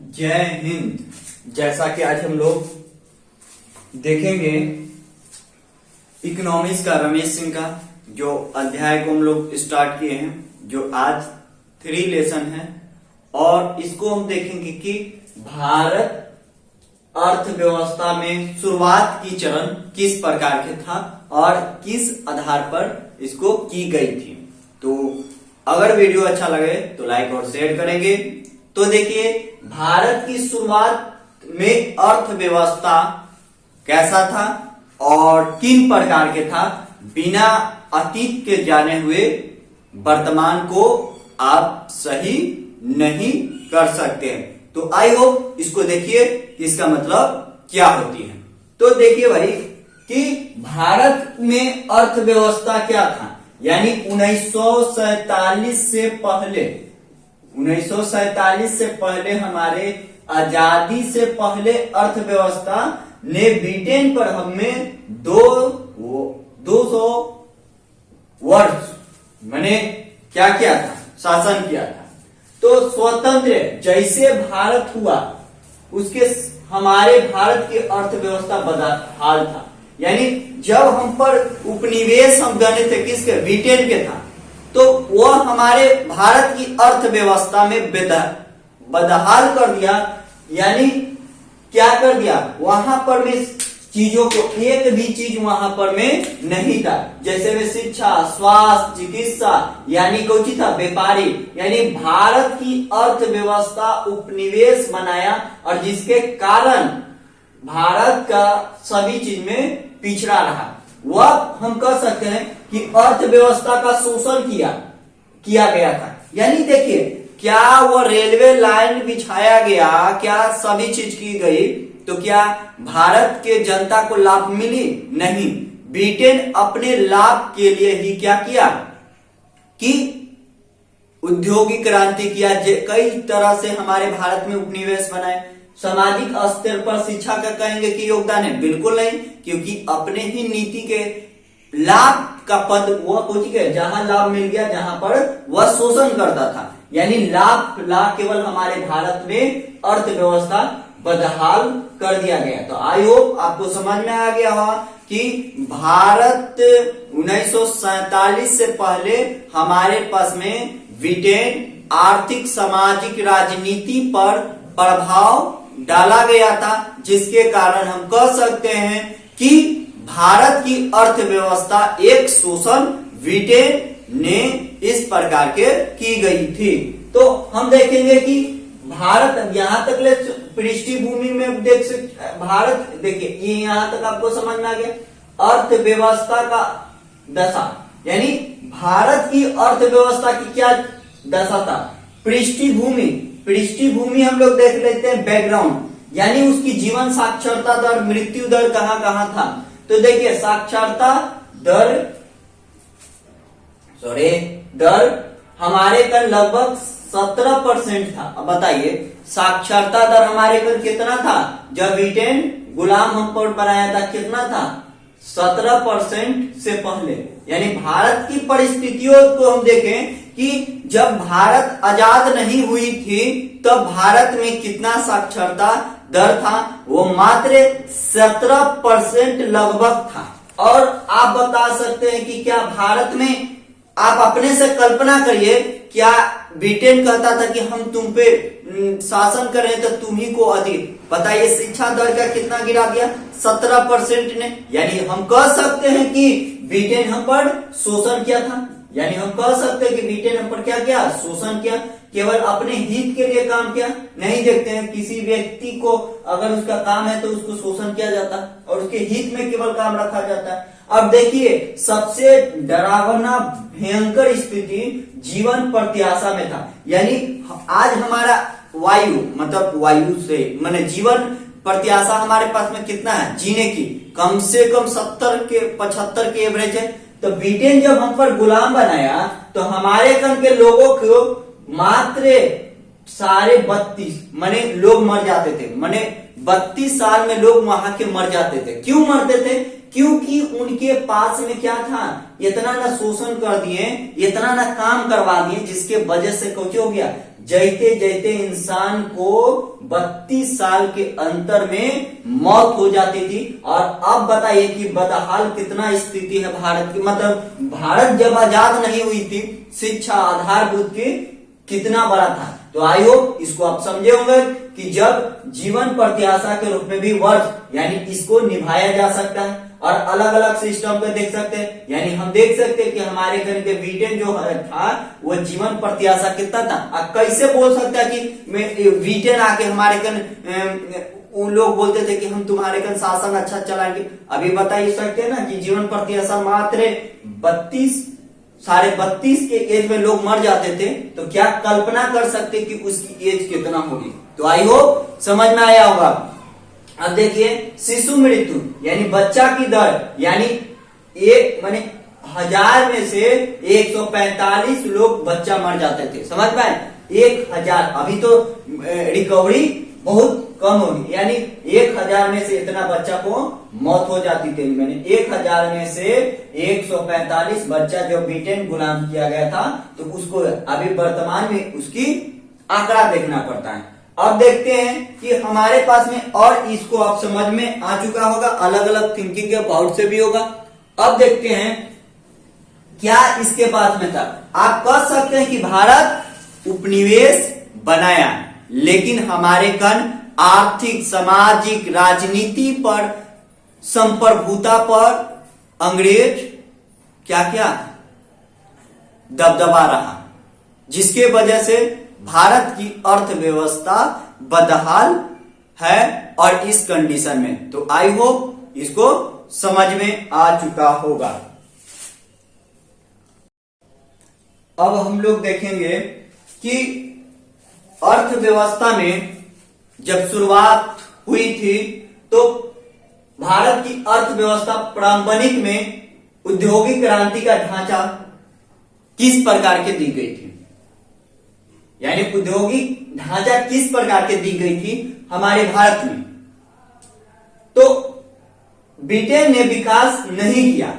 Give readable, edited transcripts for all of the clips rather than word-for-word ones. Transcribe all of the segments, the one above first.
जय हिंद। जैसा कि आज हम लोग देखेंगे इकोनॉमिक्स का रमेश सिंह का जो अध्याय को हम लोग स्टार्ट किए हैं, जो आज 3 लेसन है, और इसको हम देखेंगे कि भारत अर्थव्यवस्था में शुरुआत की चरण किस प्रकार के था और किस आधार पर इसको की गई थी। तो अगर वीडियो अच्छा लगे तो लाइक और शेयर करेंगे। तो देखिए, भारत की शुरुआत में अर्थव्यवस्था कैसा था और किन प्रकार के था, बिना अतीत के जाने हुए वर्तमान को आप सही नहीं कर सकते हैं। तो आई होप इसको देखिए कि इसका मतलब क्या होती है। तो देखिए भाई कि भारत में अर्थव्यवस्था क्या था, यानी 1947 से पहले हमारे आजादी से पहले अर्थव्यवस्था ने ब्रिटेन पर हमें 200 वर्ष मैंने क्या किया था, शासन किया था। तो स्वतंत्र जैसे भारत हुआ उसके हमारे भारत की अर्थव्यवस्था बदहाल था, यानी जब हम पर उपनिवेश हम गणे थे किसके, ब्रिटेन के था, तो वह हमारे भारत की अर्थव्यवस्था में बदहाल कर दिया। यानी क्या कर दिया, वहां पर में चीजों को एक भी चीज वहां पर में नहीं था। जैसे में शिक्षा, स्वास्थ्य, चिकित्सा, यानी कौन था, व्यापारी, यानी भारत की अर्थव्यवस्था उपनिवेश बनाया और जिसके कारण भारत का सभी चीज में पिछड़ा रहा। वह हम कह सकते हैं कि अर्थव्यवस्था का शोषण किया गया था। यानी देखिए, क्या वो रेलवे लाइन बिछाया गया, क्या सभी चीज की गई, तो क्या भारत के जनता को लाभ मिली? नहीं। ब्रिटेन अपने लाभ के लिए ही क्या किया कि औद्योगिक क्रांति किया, कई तरह से हमारे भारत में उपनिवेश बनाए। सामाजिक स्तर पर शिक्षा का कहेंगे कि योगदान है, बिल्कुल नहीं, क्योंकि अपने ही नीति के लाभ का पद वह कुछ के जहां लाभ मिल गया, जहां पर वह शोषण करता था। यानी लाभ केवल हमारे भारत में अर्थव्यवस्था बदहाल कर दिया गया। तो आई होप आपको समझ में आ गया होगा कि भारत 1947 से पहले हमारे पास में ब्रिटेन आर्थिक सामाजिक राजनीति पर प्रभाव डाला गया था, जिसके कारण हम कह सकते हैं कि भारत की अर्थव्यवस्था एक शोषण ब्रिटेन ने इस प्रकार के की गई थी। तो हम देखेंगे कि भारत यहां तक ले पृष्ठभूमि में देख सकते, भारत देखिए ये यहां तक आपको समझ में आ गया। अर्थव्यवस्था का दशा, यानी भारत की अर्थव्यवस्था की क्या दशा था, पृष्ठभूमि हम लोग देख लेते हैं, बैकग्राउंड, यानी उसकी जीवन साक्षरता दर, मृत्यु दर कहां कहां था। तो देखिए, साक्षरता दर हमारे कर लगभग 17% था। अब बताइए, साक्षरता दर हमारे पर कितना था जब ब्रिटेन गुलाम हम पर बनाया था, कितना था, 17% से पहले। यानी भारत की परिस्थितियों को हम देखें कि जब भारत आजाद नहीं हुई थी तब भारत में कितना साक्षरता दर था, वो मात्र 17% लगभग था। और आप बता सकते हैं कि क्या भारत में, आप अपने से कल्पना करिए, क्या ब्रिटेन कहता था कि हम तुम पे शासन करें तो तुम्ही को अधिक, बताइए शिक्षा दर का कितना गिरा दिया, 17% ने। यानी हम कह सकते हैं कि ब्रिटेन हम पर शोषण किया था। यानी हम कह सकते हैं कि ब्रिटेन हम पर क्या किया, शोषण किया, केवल अपने हित के लिए काम किया। नहीं देखते हैं किसी व्यक्ति को अगर उसका काम है तो उसको शोषण किया जाता है और उसके हित में केवल काम रखा जाता है। अब देखिए, सबसे डरावना भयंकर स्थिति जीवन प्रत्याशा में था। यानी आज हमारा वायु से माने जीवन प्रत्याशा हमारे पास में कितना है जीने की, कम से कम 75 के एवरेज है। तो ब्रिटेन जब हम पर गुलाम बनाया तो हमारे कम के लोगों को मात्र 32.5 माने लोग मर जाते थे, माने 32 साल में लोग वहां के मर जाते थे। क्यों मरते थे, क्योंकि उनके पास में क्या था, इतना ना शोषण कर दिए, इतना ना काम करवा दिए, जिसके वजह से कुछ हो गया, जैते जैते इंसान को 32 साल के अंतर में मौत हो जाती थी। और अब बताइए कि बदहाल कितना स्थिति है भारत की। मतलब भारत जब आजाद नहीं हुई थी, शिक्षा आधारभूत की कितना बड़ा था। तो आई होप इसको आप समझे होंगे कि जब जीवन प्रत्याशा के रूप में भी वर्ष यानी इसको निभाया जा सकता है और अलग अलग सिस्टम पे देख सकते हैं। यानी हम देख सकते हैं कि हमारे घर के ब्रिटेन जो था वो जीवन प्रत्याशा कितना था। अब कैसे बोल सकता है कि ब्रिटेन आके हमारे घर उन लोग बोलते थे कि हम तुम्हारे घर शासन अच्छा चलाएंगे। अभी बता ही सकते हैं ना कि जीवन प्रत्याशा मात्र 32 के एज में लोग मर जाते थे। तो क्या कल्पना कर सकते कि उसकी एज कितना होगी। तो आई होप समझ में आया होगा। अब देखिए शिशु मृत्यु यानी बच्चा की दर, यानी एक माने 1000 में से 145 लोग बच्चा मर जाते थे। समझ पाए 1000। अभी तो रिकवरी बहुत कम होगी, यानी 1000 में से इतना बच्चा को मौत हो जाती थी। मैंने 1000 में से 145 बच्चा जो ब्रिटेन गुलाम किया गया था, तो उसको अभी वर्तमान में उसकी आंकड़ा देखना पड़ता है। अब देखते हैं कि हमारे पास में, और इसको आप समझ में आ चुका होगा, अलग अलग थिंकिंग के अबाउट से भी होगा। अब देखते हैं क्या इसके पास में था। आप कह सकते हैं कि भारत उपनिवेश बनाया, लेकिन हमारे कन आर्थिक, सामाजिक, राजनीति पर, संप्रभुता पर अंग्रेज क्या क्या दबदबा रहा, जिसके वजह से भारत की अर्थव्यवस्था बदहाल है और इस कंडीशन में। तो आई होप इसको समझ में आ चुका होगा। अब हम लोग देखेंगे कि अर्थव्यवस्था में जब शुरुआत हुई थी तो भारत की अर्थव्यवस्था प्रारंभिक में औद्योगिक क्रांति का ढांचा किस प्रकार के दी गई थी, यानी औद्योगिक ढांचा किस प्रकार के दी गई थी हमारे भारत में। तो ब्रिटेन ने विकास नहीं किया।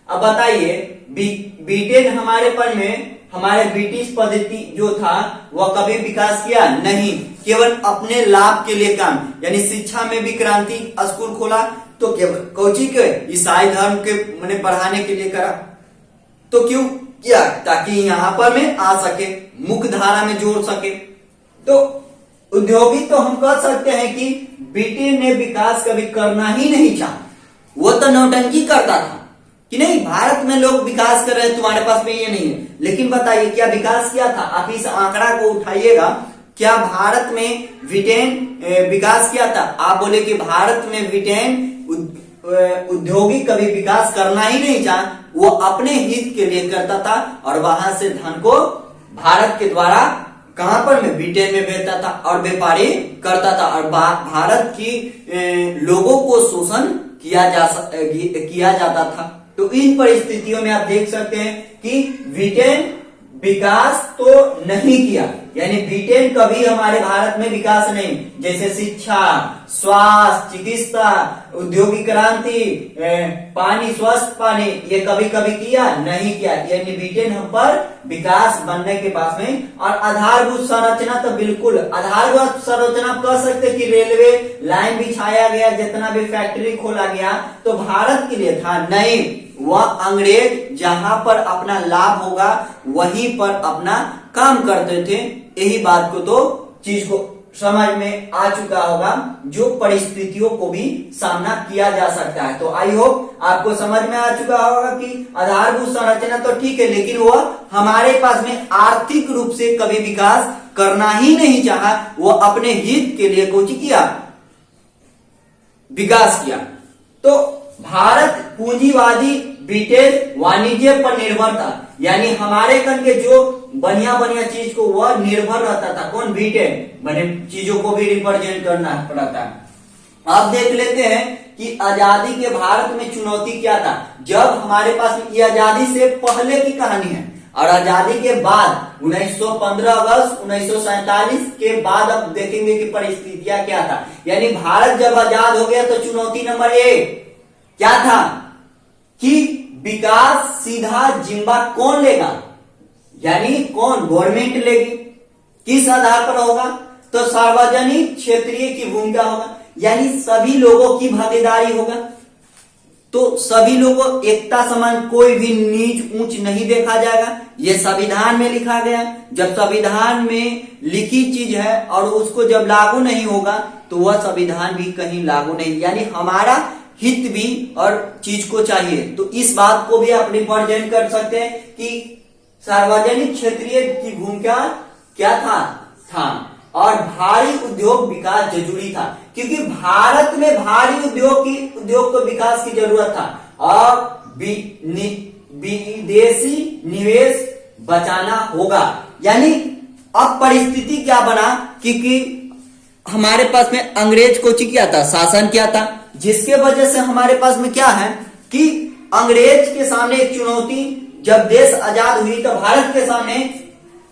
अब बताइए ब्रिटेन हमारे पर में, हमारे ब्रिटिश पद्धति जो था वह कभी विकास किया नहीं, केवल अपने लाभ के लिए काम, यानी शिक्षा में भी क्रांति स्कूल खोला तो केवल कोची के ईसाई धर्म के मैंने पढ़ाने के लिए करा। तो क्यों किया? ताकि यहां पर में आ सके, मुख्य धारा में जोड़ सके। तो औद्योगिक तो हम कह सकते हैं कि ब्रिटेन ने विकास कभी करना ही नहीं चाहा। वो तो नौटंकी करता था कि नहीं भारत में लोग विकास कर रहे हैं, तुम्हारे पास में ये नहीं है। लेकिन बताइए क्या विकास किया था? आप इस आंकड़ा को उठाइएगा, क्या भारत में ब्रिटेन विकास किया था? आप बोले कि भारत में ब्रिटेन औद्योगिक कभी विकास करना ही नहीं चाहा, वो अपने हित के लिए करता था और वहां से धन को भारत के द्वारा कहां पर में ब्रिटेन में भेजता था और व्यापारी करता था और भारत की लोगों को शोषण किया जाता था। तो इन परिस्थितियों में आप देख सकते हैं कि ब्रिटेन विकास तो नहीं किया, यानी ब्रिटेन कभी हमारे भारत में विकास नहीं, जैसे शिक्षा, स्वास्थ्य, चिकित्सा, औद्योगिक क्रांति, पानी, स्वस्थ पानी, ये कभी कभी किया नहीं किया। यानी ब्रिटेन हम पर विकास बनने के पास में, और आधारभूत संरचना तो बिल्कुल आधारभूत संरचना कह सकते कि रेलवे लाइन बिछाया गया, जितना भी फैक्ट्री खोला गया तो भारत के लिए था नहीं, वह अंग्रेज जहां पर अपना लाभ होगा वहीं पर अपना काम करते थे। यही बात को तो चीज को समझ में आ चुका होगा, जो परिस्थितियों को भी सामना किया जा सकता है। तो आई होप आपको समझ में आ चुका होगा कि आधारभूत संरचना तो ठीक है, लेकिन वह हमारे पास में आर्थिक रूप से कभी विकास करना ही नहीं चाहा, वो अपने हित के लिए कुछ किया, विकास किया। तो भारत पूंजीवादी ब्रिटेन वाणिज्य पर निर्भर था, यानी हमारे कन के जो बढ़िया बढ़िया चीज को वह निर्भर रहता था। कौन? ब्रिटेन। बने चीजों को भी रिप्रेजेंट करना पड़ता है। अब देख लेते हैं कि आजादी के भारत में चुनौती क्या था। जब हमारे पास ये आजादी से पहले की कहानी है और आजादी के बाद 1915 अगस्त 1947 के बाद अब देखेंगे कि परिस्थितियां क्या था। यानी भारत जब आजाद हो गया तो चुनौती नंबर 1 क्या था कि विकास सीधा जिम्मा कौन लेगा, यानी कौन? गवर्नमेंट लेगी। किस आधार पर होगा? तो सार्वजनिक क्षेत्रीय की भूमिका होगा, यानी सभी लोगों की भागीदारी होगा। तो सभी लोगों एकता समान, कोई भी नीच ऊंच नहीं देखा जाएगा। ये संविधान में लिखा गया। जब संविधान में लिखी चीज है और उसको जब लागू नहीं होगा तो वह संविधान भी कहीं लागू नहीं, यानी हमारा हित भी और चीज को चाहिए। तो इस बात को भी आप रिप्रेजेंट कर सकते हैं कि सार्वजनिक क्षेत्रीय की भूमिका क्या था और भारी उद्योग विकास जरूरी था, क्योंकि भारत में भारी उद्योग को विकास की जरूरत था और विदेशी निवेश बचाना होगा। यानी अब परिस्थिति क्या बना, क्योंकि हमारे पास में अंग्रेज को क्या था, शासन क्या था, जिसके वजह से हमारे पास में क्या है कि अंग्रेज के सामने एक चुनौती, जब देश आजाद हुई तो भारत के सामने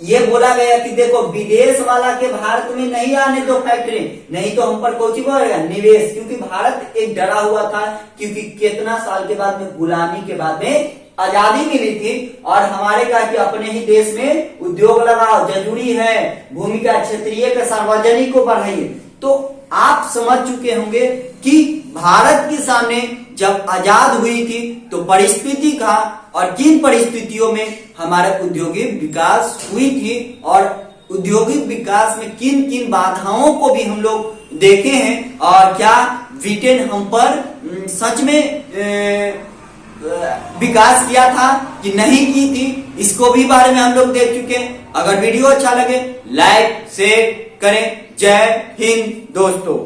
ये बोला गया कि देखो विदेश वाला के भारत में नहीं आने दो फैक्ट्री, नहीं तो हम पर कोची बोलेगा निवेश, क्योंकि भारत एक डरा हुआ था, क्योंकि कितना साल के बाद में गुलामी के बाद में आजादी मिली थी और हमारे कहा कि अपने ही देश में उद्योग लगाओ, जरूरी है, भूमिका क्षेत्रीय का सार्वजनिक को बढ़ाइए। तो आप समझ चुके होंगे कि भारत के सामने जब आजाद हुई थी तो परिस्थिति का और किन परिस्थितियों में हमारा औद्योगिक विकास हुई थी और औद्योगिक विकास में किन किन बाधाओं को भी हम लोग देखे हैं और क्या ब्रिटेन हम पर सच में विकास किया था कि नहीं की थी, इसको भी बारे में हम लोग देख चुके हैं। अगर वीडियो अच्छा लगे लाइक शेयर करें। जय हिंद दोस्तों।